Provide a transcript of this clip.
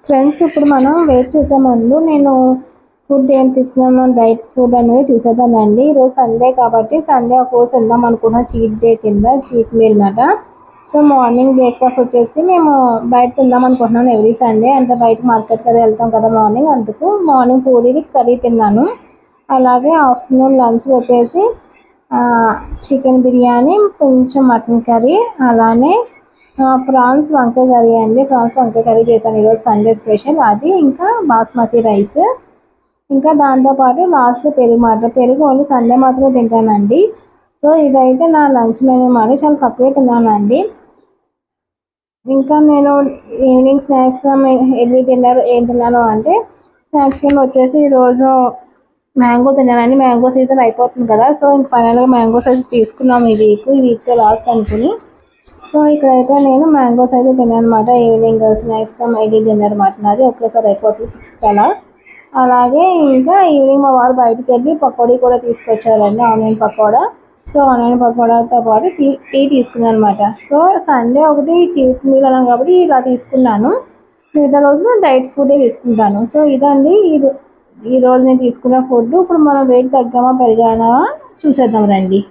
Friends, ఇప్పుడు మనం wait చేసే ముందు నేను ఫుడ్ ఏం తీసుకున్నాను, డైట్ ఫుడ్ అనేది చూసేద్దామండి. ఈరోజు సండే కాబట్టి సండే ఒక రోజు తిందాం అనుకున్న చీట్ డే కింద, చీట్ మీల్ మాట. సో మార్నింగ్ బ్రేక్ఫాస్ట్ వచ్చేసి మేము బయట తిందాం అనుకుంటున్నాను. ఎవ్రీ సండే అంటే బయట మార్కెట్ కదా వెళ్తాం కదా మార్నింగ్, అందుకు మార్నింగ్ పూరి కర్రీ తిన్నాను. అలాగే ఆఫ్టర్నూన్ లంచ్ వచ్చేసి చికెన్ బిర్యానీ, కొంచెం మటన్ కర్రీ, అలానే ఫ్రాన్స్ వంకాయ కర్రీ అండి. ఫ్రాన్స్ వంకాయ కర్రీ చేశాను ఈరోజు సండే స్పెషల్ అది. ఇంకా బాస్మతి రైస్, ఇంకా దాంతోపాటు లాస్ట్లో పెరుగు మాట. పెరుగు ఓన్లీ సండే మాత్రమే తింటానండి. సో ఇదైతే నా లంచ్ మెనూ మాట. చాలా తక్కువే తిన్నానండి. ఇంకా నేను ఈవినింగ్ స్నాక్స్ ఎర్లీ డిన్నర్ ఏం తిన్నాను అంటే, స్నాక్స్ కింద వచ్చేసి ఈరోజు మ్యాంగో తిన్నానండి. మ్యాంగో సీజన్ అయిపోతుంది కదా, సో ఇంక ఫైనల్గా మ్యాంగోస్ అయితే తీసుకున్నాము ఈ వీక్ లాస్ట్ అనుకుని. సో ఇక్కడైతే నేను మ్యాంగోస్ అయితే తిన్నాను అనమాట. ఈవినింగ్ స్నాక్స్ ఎర్లీ డిన్నర్ మాట. నాది ఒకేసారి అయిపోతుంది 6 కలా. అలాగే ఇంకా ఈవినింగ్ మా వారు బయటకు వెళ్ళి పకోడీ కూడా తీసుకొచ్చారండి, ఆనియన్ పకోడా. సో ఆనియన్ పకోడాతో పాటు టీ తీసుకున్నాను అనమాట. సో సండే ఒకటి చీట్ మీల్ అన్నాను కాబట్టి ఇలా తీసుకున్నాను. మిగతా రోజులు డైట్ ఫుడ్ తీసుకుంటాను. సో ఇదండి ఈ రోజు నేను తీసుకున్న ఫుడ్. ఇప్పుడు మనం వెయిట్ తగ్గామా పెరిగామా చూసేద్దాం రండి.